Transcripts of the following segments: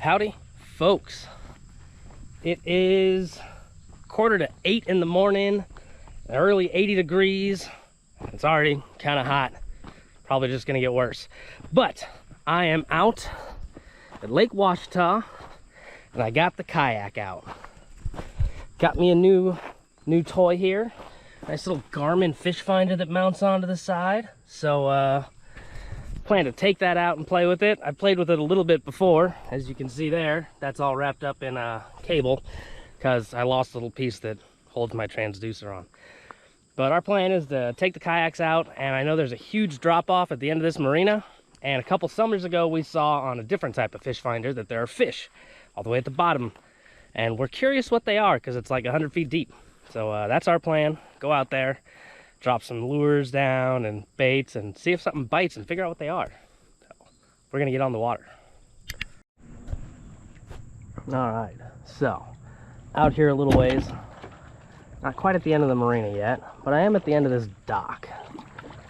Howdy, folks. It is 7:45 in the morning, early 80 degrees. It's already kind of hot. Probably just gonna get worse. But I am out at Lake Ouachita and I got the kayak out. Got me a new toy here. Nice little Garmin fish finder that mounts onto the side. So plan to take that out and play with it. I played with it a little bit before, as you can see there. That's all wrapped up in a cable because I lost a little piece that holds my transducer on. But our plan is to take the kayaks out, and I know there's a huge drop off at the end of this marina, and a couple summers ago we saw on a different type of fish finder that there are fish all the way at the bottom, and we're curious what they are because it's like 100 feet deep. So that's our plan. Go out there, drop some lures down and baits and see if something bites and figure out what they are. So we're gonna get on the water. All right, so out here a little ways. Not quite at the end of the marina yet, but I am at the end of this dock.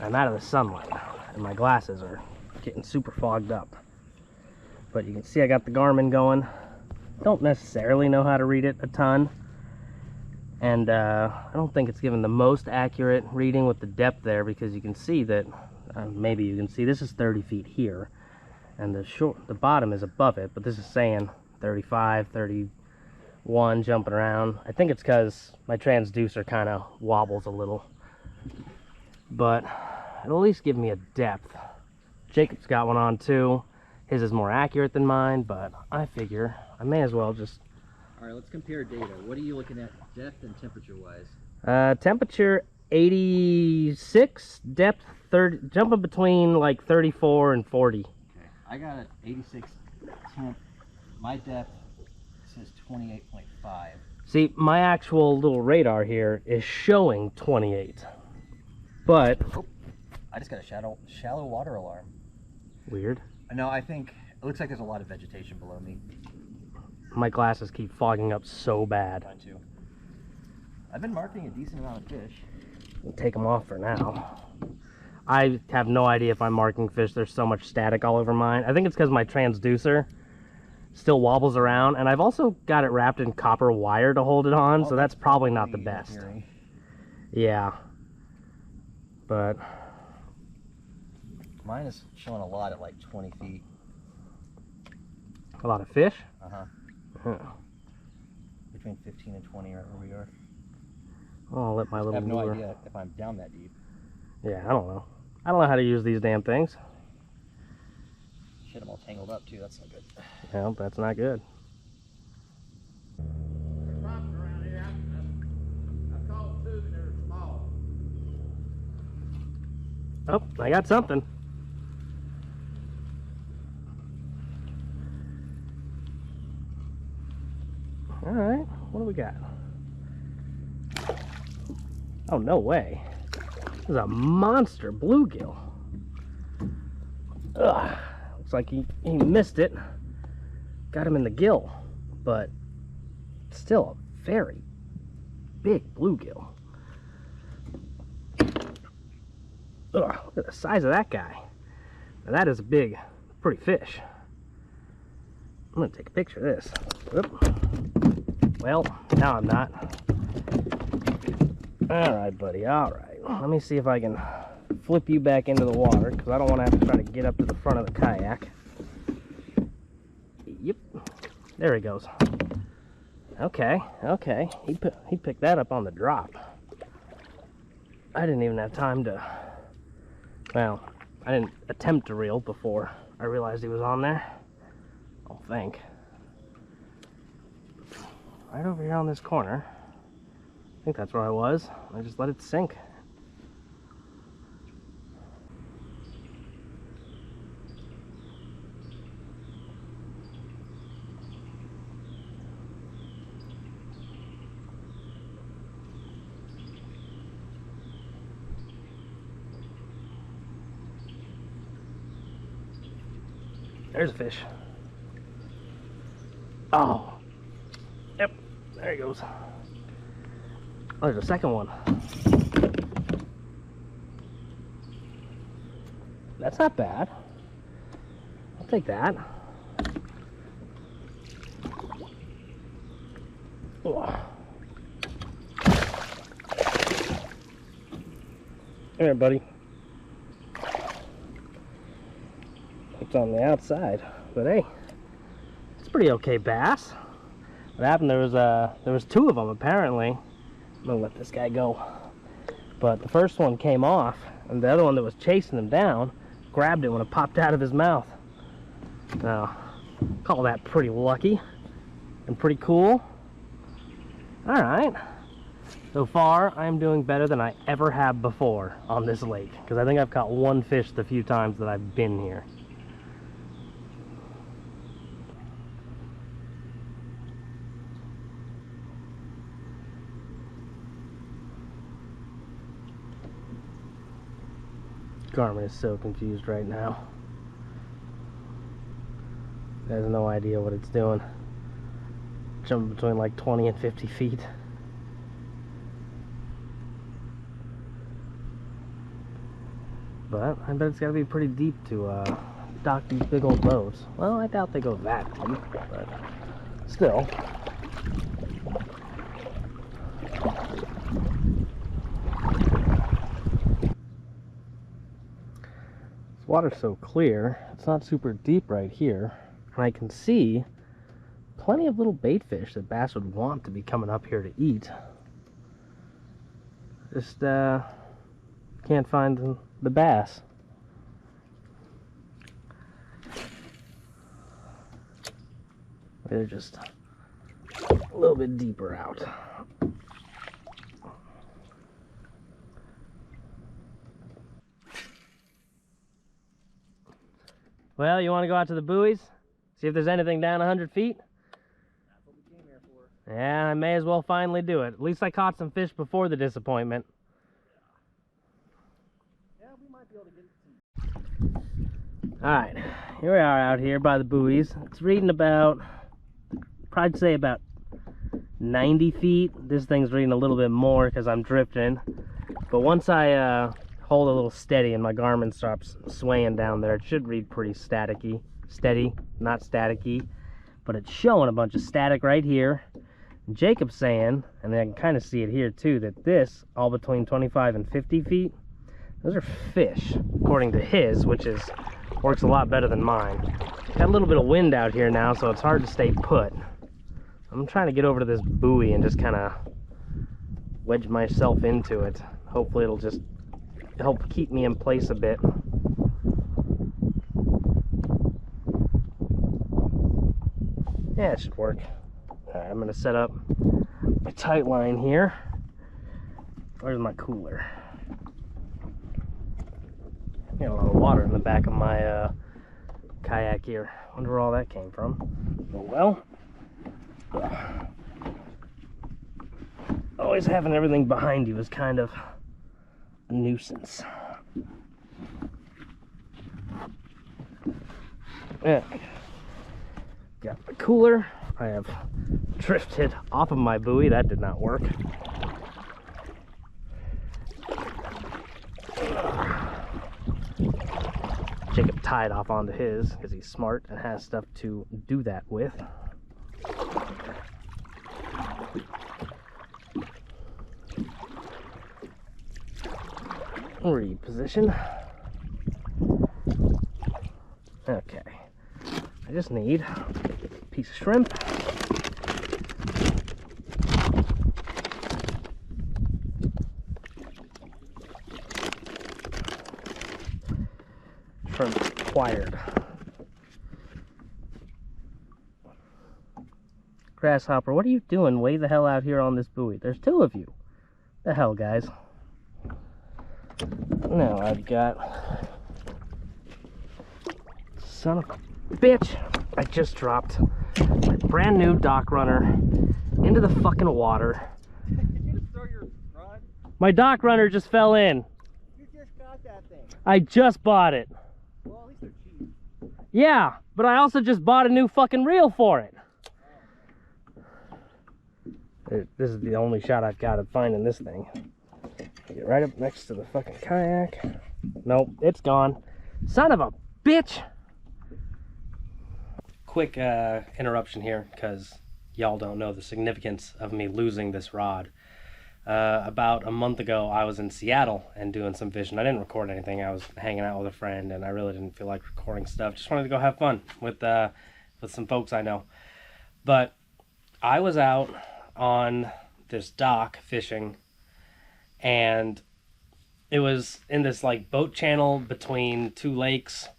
I'm out of the sunlight and my glasses are getting super fogged up. But you can see I got the Garmin going. Don't necessarily know how to read it a ton. And I don't think it's given the most accurate reading with the depth there, because you can see that, maybe you can see this is 30 feet here, and the bottom is above it, but this is saying 35, 31, jumping around. I think it's because my transducer kind of wobbles a little, but it'll at least give me a depth. Jacob's got one on too. His is more accurate than mine, but I figure I may as well just... All right, let's compare data. What are you looking at depth and temperature-wise? Temperature 86, depth 30, jumping between like 34 and 40. Okay, I got it 86 temp. My depth says 28.5. See, my actual little radar here is showing 28, but... Oh, I just got a shallow water alarm. Weird. No, I think it looks like there's a lot of vegetation below me. My glasses keep fogging up so bad. Mine too. I've been marking a decent amount of fish. We'll take them off for now. I have no idea if I'm marking fish. There's so much static all over mine. I think it's because my transducer still wobbles around, and I've also got it wrapped in copper wire to hold it on, so that's probably not the best. Yeah. But mine is showing a lot at like 20 feet. A lot of fish? Uh-huh. Huh. Between 15 and 20 right where we are. Well, I'll let my little I have no lure... idea if I'm down that deep. Yeah, I don't know. I don't know how to use these damn things. Shit, I'm all tangled up too. That's not good. Well, that's not good. Oh, I got something. All right, what do we got? Oh, no way. This is a monster bluegill. Ugh, looks like he missed it. Got him in the gill, but still a very big bluegill. Ugh, look at the size of that guy. Now that is a big, pretty fish. I'm gonna take a picture of this. Oop. Well, now I'm not. All right, buddy, all right. Let me see if I can flip you back into the water, because I don't want to have to try to get up to the front of the kayak. Yep, there he goes. Okay, okay, he picked that up on the drop. I didn't even have time to, well, I didn't attempt to reel before I realized he was on there. I don't think. Right over here on this corner. I think that's where I was. I just let it sink. There's a fish. Oh. Yep. There he goes. Oh, there's a second one. That's not bad. I'll take that. Here, buddy. It's on the outside, but hey, it's a pretty okay bass. What happened? There was two of them apparently. I'm gonna let this guy go. But the first one came off, and the other one that was chasing him down grabbed it when it popped out of his mouth. Now, call that pretty lucky and pretty cool. All right. So far, I'm doing better than I ever have before on this lake, because I think I've caught one fish the few times that I've been here. Garmin is so confused right now. It has no idea what it's doing. Jumping between like 20 and 50 feet. But I bet it's got to be pretty deep to dock these big old boats. Well, I doubt they go that deep, but still. This water's so clear, it's not super deep right here, and I can see plenty of little bait fish that bass would want to be coming up here to eat. Just can't find the bass. They're just a little bit deeper out. Well, you want to go out to the buoys? See if there's anything down 100 feet? That's what we came here for. Yeah, I may as well finally do it. At least I caught some fish before the disappointment. Yeah, we might be able to get some. Alright, here we are out here by the buoys. It's reading about, probably say about 90 feet. This thing's reading a little bit more because I'm drifting. But once I hold a little steady and my Garmin stops swaying down there, it should read pretty staticky. Steady, not staticky. But it's showing a bunch of static right here. And Jacob's saying, and I can kind of see it here too, that this, all between 25 and 50 feet, those are fish, according to his, which works a lot better than mine. Got a little bit of wind out here now, so it's hard to stay put. I'm trying to get over to this buoy and just kind of wedge myself into it. Hopefully it'll just help keep me in place a bit. Yeah, it should work. Alright, I'm going to set up my tight line here. Where's my cooler? Got a lot of water in the back of my kayak here. Wonder where all that came from. Oh well. Always having everything behind you is kind of a nuisance. Yeah. Got the cooler. I have drifted off of my buoy. That did not work. Jacob tied off onto his because he's smart and has stuff to do that with. Reposition. Okay. I just need a piece of shrimp. Shrimp acquired. Grasshopper, what are you doing way the hell out here on this buoy? There's two of you. The hell, guys. Now I've got, son of a bitch, I just dropped my brand new dock runner into the fucking water. Did you just throw your rod? My dock runner just fell in. You just got that thing. I just bought it. Well, at least they're cheap. Yeah, but I also just bought a new fucking reel for it. This is the only shot I've got at finding this thing. Get right up next to the fucking kayak. Nope, it's gone. Son of a bitch! Quick interruption here, because y'all don't know the significance of me losing this rod. About a month ago, I was in Seattle and doing some fishing. I didn't record anything. I was hanging out with a friend, and I really didn't feel like recording stuff. Just wanted to go have fun with some folks I know. But I was out on this dock fishing, and it was in this like boat channel between two lakes,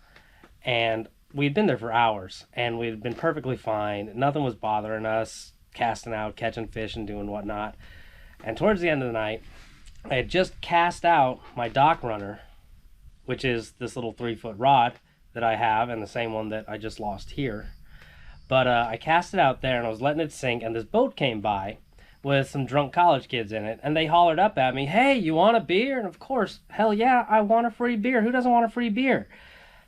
and we'd been there for hours, and we'd been perfectly fine. Nothing was bothering us, casting out, catching fish, and doing whatnot. And towards the end of the night, I had just cast out my dock runner, which is this little 3-foot rod that I have, and the same one that I just lost here. But I cast it out there, and I was letting it sink, and this boat came by with some drunk college kids in it, and they hollered up at me, "Hey, you want a beer?" And of course, hell yeah, I want a free beer. Who doesn't want a free beer?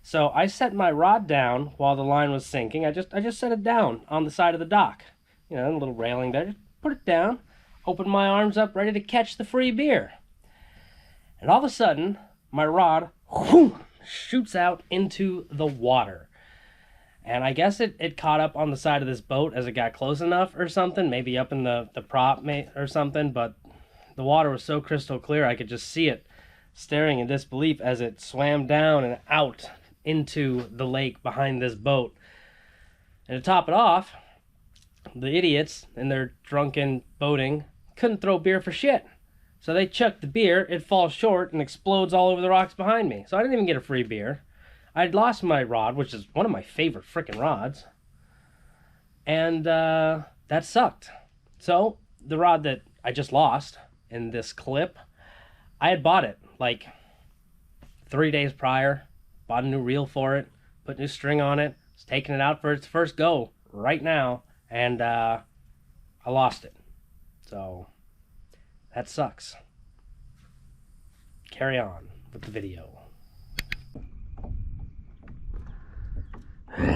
So I set my rod down while the line was sinking. I just set it down on the side of the dock. You know, a little railing there. Just put it down. Opened my arms up, ready to catch the free beer. And all of a sudden, my rod shoots out into the water. And I guess it caught up on the side of this boat as it got close enough or something, maybe up in the prop or something, but the water was so crystal clear I could just see it staring in disbelief as it swam down and out into the lake behind this boat. And to top it off, the idiots in their drunken boating couldn't throw beer for shit. So they chucked the beer, it falls short and explodes all over the rocks behind me. So I didn't even get a free beer. I'd lost my rod, which is one of my favorite frickin' rods. And that sucked. So the rod that I just lost in this clip, I had bought it like 3 days prior. Bought a new reel for it, put new string on it, was taking it out for its first go right now, and I lost it. So that sucks. Carry on with the video. It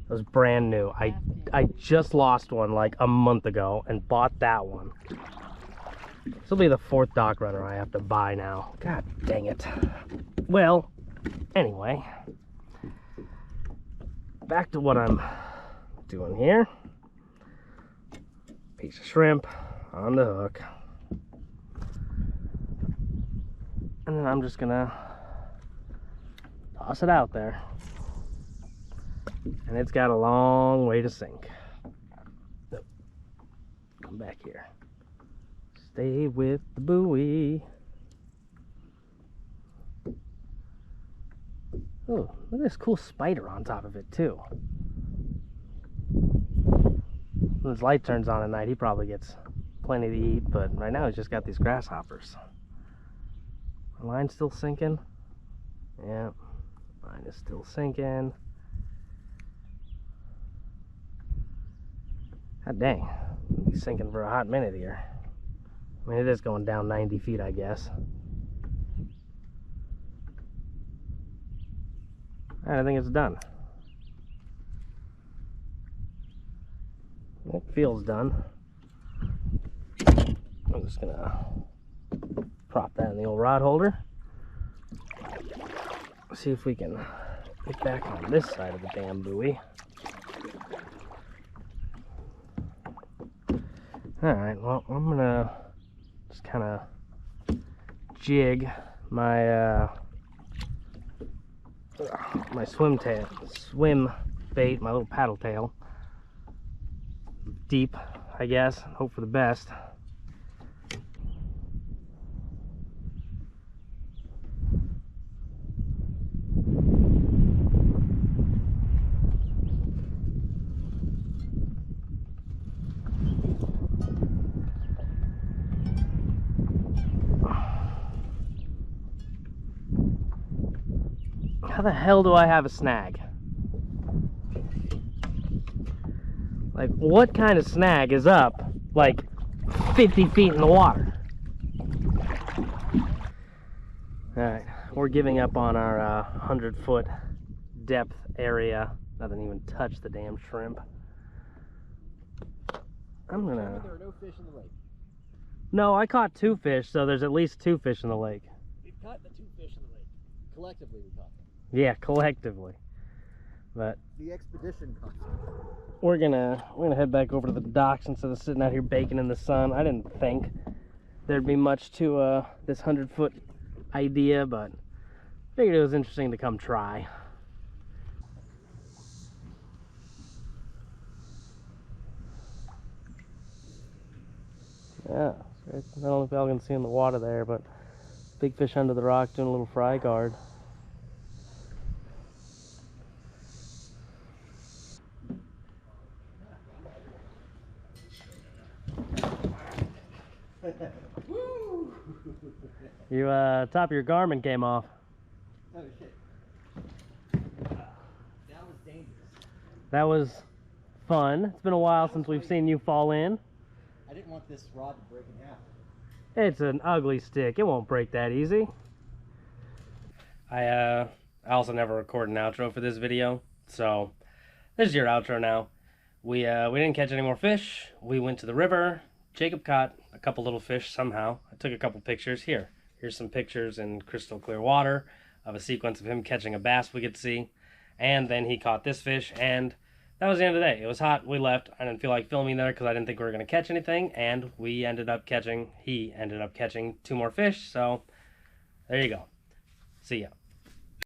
was brand new. I just lost one like a month ago and bought that one. This will be the 4th dock runner I have to buy now. God dang it. Well, anyway, back to what I'm doing here. Piece of shrimp on the hook. And then I'm just gonna toss it out there. And it's got a long way to sink. Nope. Come back here. Stay with the buoy. Oh, look at this cool spider on top of it too. When his light turns on at night, he probably gets plenty to eat, but right now he's just got these grasshoppers. The line's still sinking. Yeah, line is still sinking. God dang, it'll be sinking for a hot minute here. I mean, it is going down 90 feet, I guess. Alright, I think it's done. It feels done. I'm just gonna prop that in the old rod holder. See if we can get back on this side of the damn buoy. Alright, well, I'm gonna just kind of jig my my swim bait, my little paddle tail deep, I guess. Hope for the best. How the hell do I have a snag? Like, what kind of snag is up like 50 feet in the water? Alright, we're giving up on our 100-foot depth area. Doesn't even touch the damn shrimp. I'm gonna... There are no fish in the lake. No, I caught 2 fish, so there's at least 2 fish in the lake. We caught the 2 fish in the lake. Collectively, we caught them. Yeah, collectively. But the expedition caught them. we're gonna head back over to the docks instead of sitting out here baking in the sun. I didn't think there'd be much to this 100-foot idea, but figured it was interesting to come try. Yeah, I don't know if y'all can see in the water there, but big fish under the rock doing a little fry guard. You top of your Garmin came off. Oh shit. That was dangerous. That was fun. It's been a while since we've seen you fall in. I didn't want this rod to break in half. It's an ugly stick. It won't break that easy. I also never record an outro for this video, so this is your outro now. We didn't catch any more fish. We went to the river. Jacob caught a couple little fish somehow. I took a couple pictures. Here's some pictures in crystal clear water of a sequence of him catching a bass we could see. And then he caught this fish, and that was the end of the day. It was hot. We left. I didn't feel like filming there because I didn't think we were going to catch anything. And he ended up catching 2 more fish. So there you go. See ya.